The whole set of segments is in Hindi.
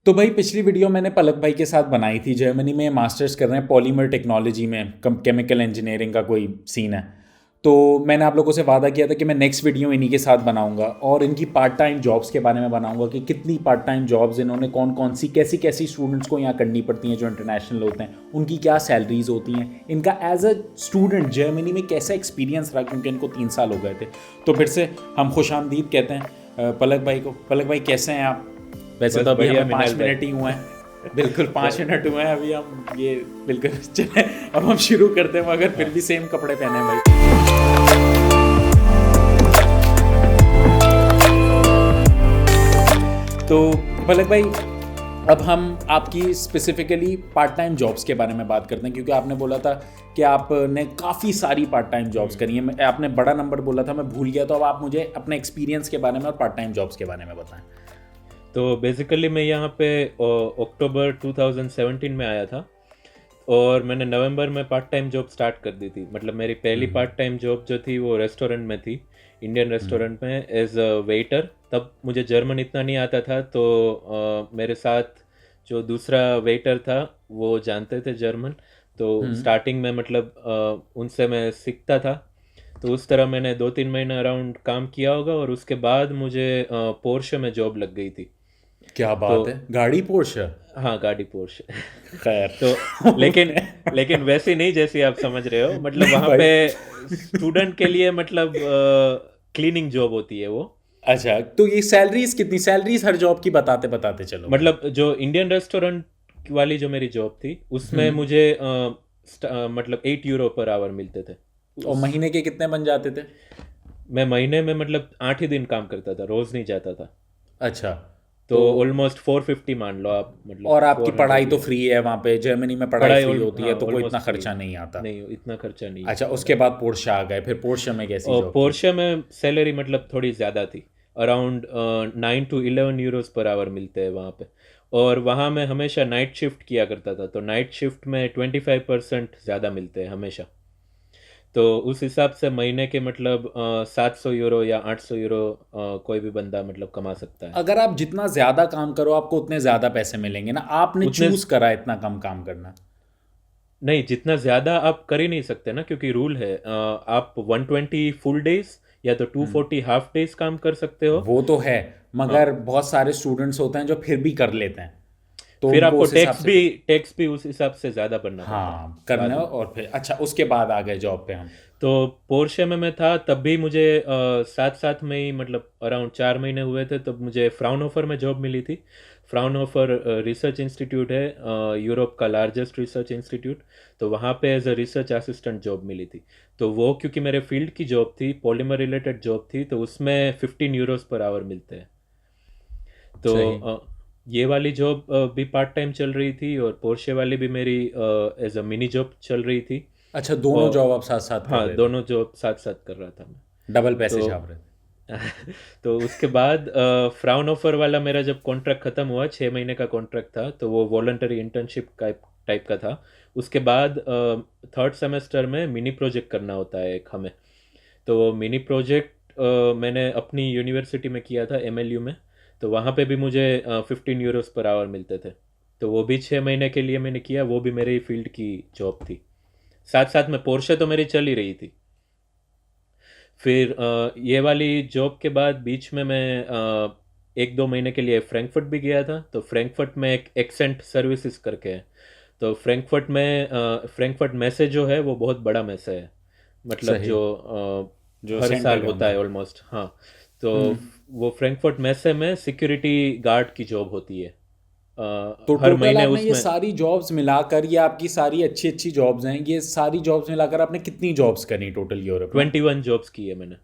तो भाई पिछली वीडियो मैंने पलक भाई के साथ बनाई थी। जर्मनी में मास्टर्स कर रहे हैं पॉलीमर टेक्नोलॉजी में, केमिकल इंजीनियरिंग का कोई सीन है। तो मैंने आप लोगों से वादा किया था कि मैं नेक्स्ट वीडियो इन्हीं के साथ बनाऊंगा और इनकी पार्ट टाइम जॉब्स के बारे में बनाऊंगा कि कितनी पार्ट टाइम जॉब्स इन्होंने कौन कौन सी कैसी कैसी स्टूडेंट्स को यहाँ करनी पड़ती हैं जो इंटरनेशनल होते हैं, उनकी क्या सैलरीज होती हैं, इनका एज अ स्टूडेंट जर्मनी में कैसा एक्सपीरियंस रहा क्योंकि इनको 3 साल हो गए थे। तो फिर से हम खुश आमदीद कहते हैं पलक भाई को। पलक भाई कैसे हैं आप? वैसे बस तो अभी बढ़िया हमें 5 मिनाल मिनट ही हुए हैं, बिल्कुल 5 मिनट हुए हैं अभी हम ये बिल्कुल चले। अब हम शुरू करते हैं मगर फिर भी सेम कपड़े पहने हैं भाई। तो पलक भाई अब हम आपकी स्पेसिफिकली पार्ट टाइम जॉब्स के बारे में बात करते हैं क्योंकि आपने बोला था कि आपने काफ़ी सारी पार्ट टाइम जॉब्स करी हैं। आपने बड़ा नंबर बोला था, मैं भूल गया। तो अब आप मुझे अपने एक्सपीरियंस के बारे में और पार्ट टाइम जॉब्स के बारे में बताएं। तो बेसिकली मैं यहाँ पे अक्टूबर 2017 में आया था और मैंने नवंबर में पार्ट टाइम जॉब स्टार्ट कर दी थी। मतलब मेरी पहली पार्ट टाइम जॉब जो थी वो रेस्टोरेंट में थी, इंडियन रेस्टोरेंट में एज अ वेटर। तब मुझे जर्मन इतना नहीं आता था, तो मेरे साथ जो दूसरा वेटर था वो जानते थे जर्मन। तो स्टार्टिंग में मतलब उनसे मैं सीखता था। तो उस तरह मैंने 2-3 महीना अराउंड काम किया होगा और उसके बाद मुझे पोर्शे में जॉब लग गई थी। क्या तो बात है, गाड़ी पोर्श? हाँ, गाड़ी पोर्शे। खैर तो लेकिन लेकिन वैसी नहीं जैसी आप समझ रहे हो। मतलब नहीं वहाँ भाई। पे स्टूडेंट के लिए मतलब क्लीनिंग जॉब होती है वो। अच्छा, तो ये सैलरीज कितनी, सैलरीज हर जॉब की बताते बताते चलो भाई। मतलब जो इंडियन रेस्टोरेंट वाली जो मेरी जॉब थी उसमें मुझे मतलब 8 यूरो पर आवर मिलते थे। और महीने के कितने बन जाते थे? मैं महीने में मतलब 8 ही दिन काम करता था, रोज नहीं जाता था। अच्छा। तो ऑलमोस्ट 450 मान लो आप, मतलब और आपकी 400 पढ़ाई तो यूरो फ्री है वहाँ पे? जर्मनी में पढ़ाई पढ़ाई। फ्री होती हाँ, है तो कोई इतना ऑलमोस्ट फ्री खर्चा है। नहीं आता। नहीं, इतना खर्चा नहीं अच्छा, है उसके पढ़ाई। बाद पोर्शे आ गए। फिर पोर्शे में कैसी और जॉब थी? पोर्शे में सैलरी मतलब थोड़ी ज़्यादा थी, around 9 to 11 Euros per hour मिलते हैं वहाँ पे। और वहाँ मैं हमेशा नाइट शिफ्ट किया करता था, तो नाइट शिफ्ट में 25% ज़्यादा मिलते हैं हमेशा। तो उस हिसाब से महीने के मतलब 700 यूरो या 800 यूरो कोई भी बंदा मतलब कमा सकता है। अगर आप जितना ज़्यादा काम करो आपको उतने ज़्यादा पैसे मिलेंगे ना। आपने उतने चूज़ करा इतना कम काम करना। नहीं, जितना ज़्यादा आप कर ही नहीं सकते ना, क्योंकि रूल है आप 120 फुल डेज या तो 240 हाफ डेज काम कर सकते हो। वो तो है, हाँ, मगर बहुत सारे स्टूडेंट्स होते हैं जो फिर भी कर लेते हैं, तो फिर उनको आपको उस हिसाब से टैक्स भी उस हिसाब से ज़्यादा भरना पड़ता है हाँ करना। बाद में। और फिर अच्छा, उसके बाद आ गए जॉब पे हम। तो पोर्शे में मैं था तब भी मुझे साथ साथ में ही मतलब अराउंड 4 महीने हुए थे तब मुझे फ्राउनहोफर में जॉब मिली थी। फ्राउनहोफर रिसर्च इंस्टीट्यूट है, यूरोप का लार्जेस्ट रिसर्च इंस्टीट्यूट। तो वहाँ पे as a research assistant job मिली थी। तो वो क्योंकि मेरे फील्ड की जॉब थी, पॉलीमर रिलेटेड जॉब थी, तो उसमें 15 यूरोस पर आवर मिलते हैं। तो सही। ये वाली जॉब भी पार्ट टाइम चल रही थी और पोर्शे वाली भी मेरी एज अ मिनी जॉब चल रही थी। अच्छा, दोनों और जॉब आप साथ साथ कर हाँ, रहे थे? दोनों जॉब साथ साथ कर रहा था मैं। डबल पैसे तो छाप रहे थे? तो उसके बाद फ्राउनहोफर वाला मेरा जब कॉन्ट्रैक्ट ख़त्म हुआ, 6 महीने का कॉन्ट्रैक्ट था, तो वो वॉलंटरी इंटर्नशिप टाइप का था। उसके बाद थर्ड सेमेस्टर में मिनी प्रोजेक्ट करना होता है एक हमें। तो वो मिनी प्रोजेक्ट मैंने अपनी यूनिवर्सिटी में किया था, एमएलयू में। तो वहाँ पे भी मुझे 15 यूरोस पर आवर मिलते थे। तो वो भी 6 महीने के लिए मैंने किया, वो भी मेरे ही फील्ड की जॉब थी। साथ साथ में पोर्शे तो मेरी चल ही रही थी। फिर ये वाली जॉब के बाद बीच में मैं 1-2 महीने के लिए फ्रैंकफर्ट भी गया था। तो फ्रैंकफर्ट में एक एक्सेंट सर्विसेज करके है। तो फ्रैंकफर्ट मैसे जो है वो बहुत बड़ा मैसे है। मतलब सही। जो जो हर साल सेंट्रल है होता उनका। है ऑलमोस्ट। हाँ। तो वो फ्रैंकफर्ट मैसे में सिक्योरिटी गार्ड की जॉब होती है तो हर टोटल महीने आपने ये उसमें। सारी जॉब्स मिलाकर, ये आपकी सारी अच्छी अच्छी जॉब्स हैं, ये सारी जॉब्स मिलाकर आपने कितनी जॉब्स करी टोटल यूरोप में? 21 जॉब्स की है मैंने।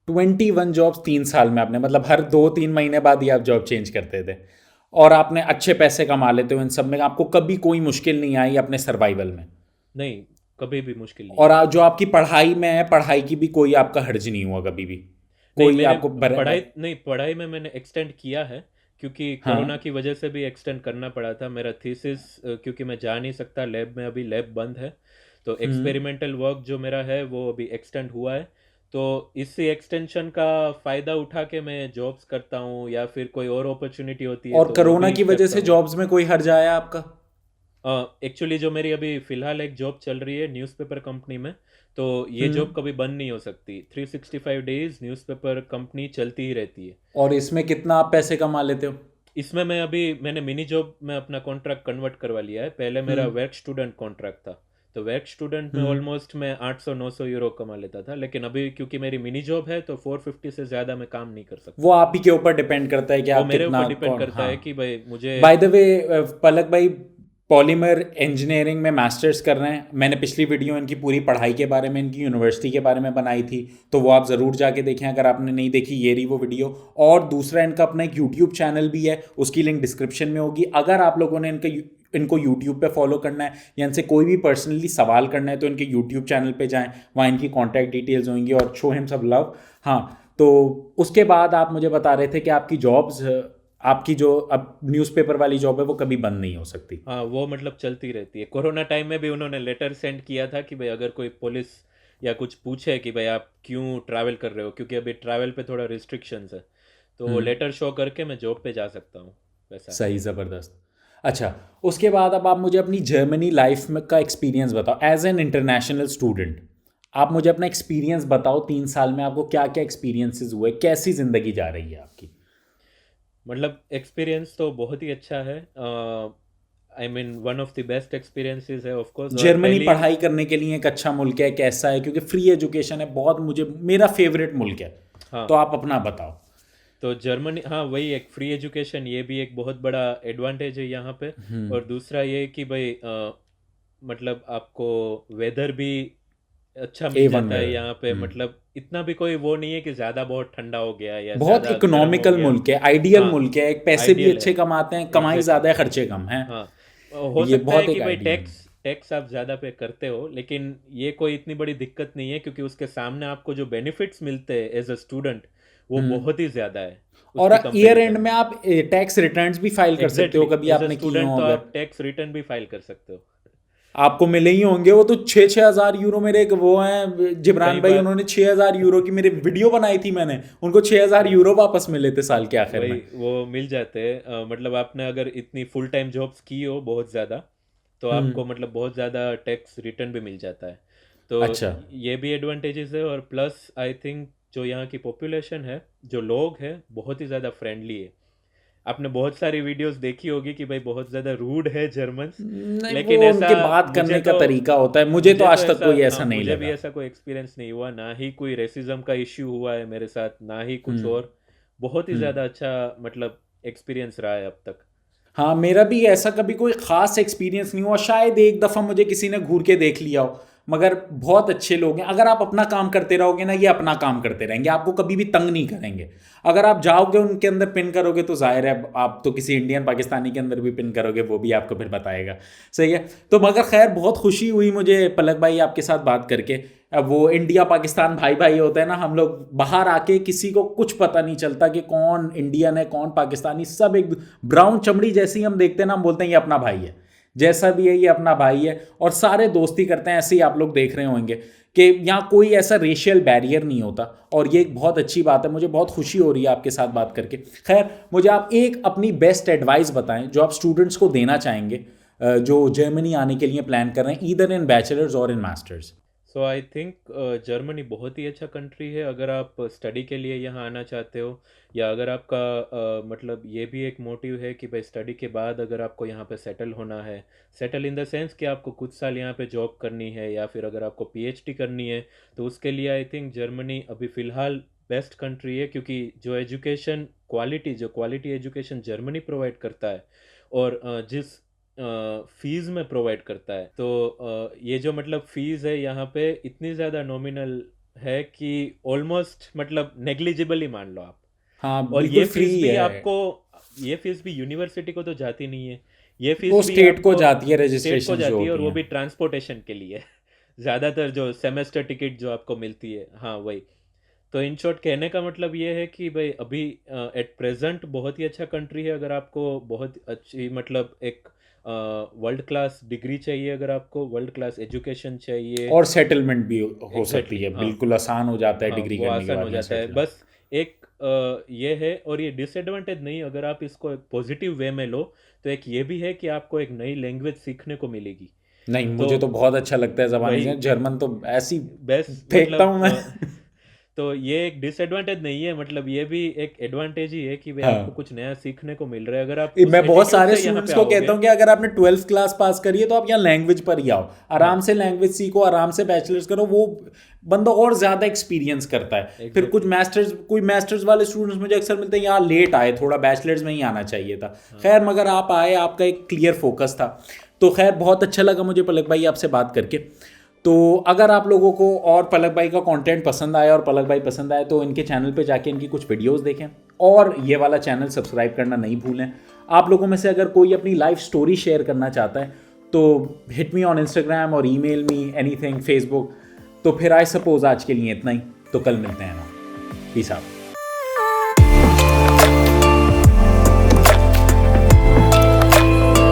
21 जॉब्स 3 साल में आपने, मतलब हर 2-3 महीने बाद ही आप जॉब चेंज करते थे? और आपने अच्छे पैसे कमा लेते हो इन सब में? आपको कभी कोई मुश्किल नहीं आई अपने सर्वाइवल में? नहीं, कभी भी मुश्किल नहीं और आई। जो आपकी पढ़ाई में है, पढ़ाई की भी कोई आपका हर्ज नहीं हुआ कभी भी? नहीं, कोई मैंने आपको पढ़ाई में मैंने एक्सटेंड किया है, क्योंकि कोरोना हाँ। की वजह से भी एक्सटेंड करना पड़ा था मेरा थीसिस। क्योंकि मैं जा नहीं सकता लैब में, अभी लैब बंद है। तो एक्सपेरिमेंटल वर्क जो मेरा है वो अभी एक्सटेंड हुआ है। तो इसी एक्सटेंशन का फ़ायदा उठा के मैं जॉब्स करता हूँ, या फिर कोई और अपॉर्चुनिटी होती है और तो वो कोरोना भी की वजह करता से हूँ। जॉब्स में कोई हर्ज आया आपका? एक्चुअली जो मेरी अभी फ़िलहाल एक जॉब चल रही है न्यूज़पेपर कंपनी में, तो ये जॉब हम्म। कभी बंद नहीं हो सकती। 365 डेज़ न्यूज़पेपर कंपनी चलती ही रहती है। और इसमें कितना आप पैसे कमा लेते हो? इसमें मैंने मिनी जॉब में अपना कॉन्ट्रैक्ट कन्वर्ट करवा लिया है। पहले मेरा हम्म। वर्क स्टूडेंट कॉन्ट्रैक्ट था, तो वर्क स्टूडेंट में हम्म। ऑलमोस्ट मैं 800-900 यूरो कमा लेता था, लेकिन अभी क्योंकि मेरी मिनी जॉब है तो 450 से ज़्यादा मैं काम नहीं कर वो सकता। आप ही के ऊपर डिपेंड करता है कि वो आप मेरे कितना ऊपर डिपेंड कौन। करता हाँ। है कि भाई मुझे। बाय द वे, पलक भाई पॉलीमर इंजीनियरिंग में मास्टर्स कर रहे हैं। मैंने पिछली वीडियो इनकी पूरी पढ़ाई के बारे में, इनकी यूनिवर्सिटी के बारे में बनाई थी, तो वो आप ज़रूर जाके देखें अगर आपने नहीं देखी। ये रही वो वीडियो। और दूसरा, इनका अपना एक यूट्यूब चैनल भी है, उसकी लिंक डिस्क्रिप्शन में होगी। अगर आप लोगों ने इनको यूट्यूब पे फॉलो करना है या इनसे कोई भी पर्सनली सवाल करना है तो इनके यूट्यूब चैनल पे जाएं, वहाँ इनकी कॉन्टैक्ट डिटेल्स होंगी। और शो हिम सब लव। हाँ। तो उसके बाद आप मुझे बता रहे थे कि आपकी जॉब्स, आपकी जो अब न्यूज़पेपर वाली जॉब है वो कभी बंद नहीं हो सकती। हाँ, वो मतलब चलती रहती है। कोरोना टाइम में भी उन्होंने लेटर सेंड किया था कि भाई अगर कोई पुलिस या कुछ पूछे कि भाई आप क्यों ट्रैवल कर रहे हो, क्योंकि अभी ट्रैवल पे थोड़ा रिस्ट्रिक्शंस है, तो वो हम्म। लेटर शो करके मैं जॉब पे जा सकता हूँ। वैसा है। सही, ज़बरदस्त। अच्छा, उसके बाद अब आप मुझे अपनी जर्मनी लाइफ में का एक्सपीरियंस बताओ एज एन इंटरनेशनल स्टूडेंट। आप मुझे अपना एक्सपीरियंस बताओ, 3 साल में आपको क्या क्या एक्सपीरियंसेस हुए, कैसी ज़िंदगी जा रही है आपकी? मतलब एक्सपीरियंस तो बहुत ही अच्छा है। I mean one of the best experiences है ऑफ कोर्स। और जर्मनी पहली। पढ़ाई करने के लिए एक अच्छा मुल्क है, कैसा है? क्योंकि फ्री एजुकेशन है, बहुत मुझे मेरा फेवरेट मुल्क है। हाँ, तो आप अपना बताओ। तो जर्मनी, हाँ वही एक फ्री एजुकेशन, ये भी एक बहुत बड़ा एडवांटेज है यहाँ पे। और दूसरा ये कि भाई मतलब आपको वेदर भी अच्छा मिल A1 जाता है वेदर। यहाँ पे। मतलब इतना भी कोई वो नहीं है कि ज़्यादा बहुत ठंडा हो गया या बहुत ज़्यादा गर्म हो इकोनॉमिकल गया। मुल्क है, आइडियल हाँ, मुल्क है, एक पैसे भी आइडियल है। अच्छे कमाते हैं, कमाई एग्जैक्टली। ज़्यादा है, खर्चे कम हैं। हाँ, हो ये सकता है बहुत कि एक भाई आइडियल। टैक्स टैक्स आप ज़्यादा पे करते हो, लेकिन ये कोई इतनी बड़ी दिक्कत नहीं है, क्योंकि उसके सामने आपको जो बेनिफिट्स मिलते हैं एज अ स्टूडेंट, वो बहुत ही ज़्यादा है और उसके ईयर एंड कंपैरिजन में में। आप टैक्स रिटर्न्स भी फाइल कर सकते हो, एग्जैक्टली, कभी एज अ आपने किए स्टूडेंट हो तो अगर। आप टैक्स रिटर्न भी फाइल कर सकते हो। आपको मिले ही होंगे वो तो 6,000 यूरो। मेरे एक वो हैं जिब्रान कई भाई, बार उन्होंने 6,000 यूरो की मेरी वीडियो बनाई थी मैंने, उनको 6,000 यूरो वापस मिले थे साल के आखिर वही में। वो मिल जाते हैं। मतलब आपने अगर इतनी फुल टाइम जॉब्स की हो बहुत ज़्यादा, तो आपको मतलब बहुत ज़्यादा टैक्स रिटर्न भी मिल जाता है। तो अच्छा। ये भी एडवांटेजेस है। और प्लस आई थिंक जो यहाँ की पॉपुलेशन है, जो लोग हैं, बहुत ही ज़्यादा फ्रेंडली है। आपने बहुत सारी वीडियोस देखी होगी कि भाई बहुत ज़्यादा रूड है जर्मन्स। नहीं, वो लेकिन ऐसा उनके बात मुझे करने का तो तरीका होता है, मुझे तो मुझे तो आज तक ऐसा, कोई हाँ ऐसा नहीं मुझे भी लगा। ऐसा कोई एक्सपीरियंस नहीं हुआ, ना ही कोई रेसिज्म का इश्यू हुआ है मेरे साथ, ना ही कुछ हम्म। और। बहुत ही हम्म। ज़्यादा अच्छा मतलब एक्सपीरियंस रहा है अब तक। हाँ, मेरा भी ऐसा कभी कोई खास एक्सपीरियंस नहीं हुआ। शायद एक दफ़ा मुझे किसी ने घूर के देख लिया हो, मगर बहुत अच्छे लोग हैं। अगर आप अपना काम करते रहोगे ना, ये अपना काम करते रहेंगे, आपको कभी भी तंग नहीं करेंगे। अगर आप जाओगे उनके अंदर पिन करोगे तो जाहिर है आप तो किसी इंडियन पाकिस्तानी के अंदर भी पिन करोगे, वो भी आपको फिर बताएगा। सही है। तो मगर खैर, बहुत खुशी हुई मुझे पलक भाई आपके साथ बात करके। अब वो इंडिया पाकिस्तान भाई भाई होते हैं ना, हम लोग बाहर आके किसी को कुछ पता नहीं चलता कि कौन इंडियन है कौन पाकिस्तानी, सब एक ब्राउन चमड़ी जैसी हम देखते हैं ना, हम बोलते हैं ये अपना भाई है। जैसा भी है ये अपना भाई है, और सारे दोस्ती करते हैं। ऐसे ही आप लोग देख रहे होंगे कि यहाँ कोई ऐसा रेशियल बैरियर नहीं होता, और ये एक बहुत अच्छी बात है। मुझे बहुत खुशी हो रही है आपके साथ बात करके। खैर, मुझे आप एक अपनी बेस्ट एडवाइस बताएं जो आप स्टूडेंट्स को देना चाहेंगे, जो जर्मनी आने के लिए प्लान कर रहे हैं, ईदर इन बैचलर्स और in masters. So I think Germany बहुत ही अच्छा कंट्री है अगर आप स्टडी के लिए यहाँ आना चाहते हो, या अगर आपका मतलब ये भी एक मोटिव है कि भाई स्टडी के बाद अगर आपको यहाँ पे सेटल होना है। सेटल इन द सेंस कि आपको कुछ साल यहाँ पे जॉब करनी है, या फिर अगर आपको पीएचडी करनी है, तो उसके लिए आई थिंक जर्मनी अभी फ़िलहाल बेस्ट कंट्री है। क्योंकि जो एजुकेशन क्वालिटी, जो क्वालिटी एजुकेशन जर्मनी प्रोवाइड करता है, और जिस फीस में प्रोवाइड करता है, तो ये जो मतलब फीस है यहाँ पे इतनी ज़्यादा नॉमिनल है कि ऑलमोस्ट मतलब नेग्लिजिबल ही मान लो आप। हाँ, और बिल्कुल ये फ्री फीस भी है। आपको, ये फीस भी यूनिवर्सिटी को तो जाती नहीं है, ये वो फीस भी स्टेट को आपको जाती है, स्टेट को रजिस्ट्रेशन जो जाती है, और होती वो हैं। भी ट्रांसपोर्टेशन के लिए। ज़्यादातर जो सेमेस्टर टिकट जो आपको मिलती है, हाँ वही। तो इन शॉर्ट कहने का मतलब ये है कि भाई अभी एट प्रेजेंट बहुत ही अच्छा कंट्री है, अगर आपको बहुत अच्छी मतलब एक वर्ल्ड क्लास डिग्री चाहिए, अगर आपको वर्ल्ड क्लास एजुकेशन चाहिए। और सेटलमेंट भी हो सकती एग्जैक्टली है, हाँ। बिल्कुल आसान हो जाता है हाँ डिग्री वो करने के आसान बाद हो यहाँ जाता है, सेटल। बस एक ये है, और ये डिसएडवांटेज नहीं, अगर आप इसको एक पॉजिटिव वे में लो तो एक ये भी है कि आपको एक नई लैंग्वेज सीखने को मिलेगी। नहीं, तो मुझे तो बहुत अच्छा लगता है ज़बानी वही से, जर्मन तो ऐसी बेस्ट फेंकता मतलब हूँ मैं। तो ये एक डिसएडवांटेज नहीं है, मतलब ये भी एक एडवांटेज ही है कि भाई आपको हाँ, कुछ नया सीखने को मिल रहा है, अगर आप उस मैं बहुत एटीट्यूड सारे से यहाँ पे स्टूडेंट्स को कहता आओगे। हूँ कि अगर आपने 12th क्लास पास करी है तो आप यहाँ लैंग्वेज पर ही आओ, आराम हाँ से लैंग्वेज सीखो, आराम से बैचलर्स करो, वो बंदा और ज़्यादा एक्सपीरियंस करता है। फिर कुछ एग्जैक्टली मास्टर्स, कोई मास्टर्स वाले स्टूडेंट्स मुझे अक्सर मिलते हैं यार लेट आए, थोड़ा बैचलर्स में ही आना चाहिए था। हाँ खैर, मगर आप आए, आपका एक क्लियर फोकस था। तो खैर, बहुत अच्छा लगा मुझे पलक भाई आपसे बात करके। तो अगर आप लोगों को और पलक भाई का कंटेंट पसंद आया और पलक भाई पसंद आए तो इनके चैनल पे जाके इनकी कुछ वीडियोस देखें, और ये वाला चैनल सब्सक्राइब करना नहीं भूलें। आप लोगों में से अगर कोई अपनी लाइफ स्टोरी शेयर करना चाहता है तो हिट मी ऑन इंस्टाग्राम और ईमेल मी एनीथिंग, फेसबुक। तो फिर आई सपोज आज के लिए इतना ही, तो कल मिलते हैं ना। Peace out.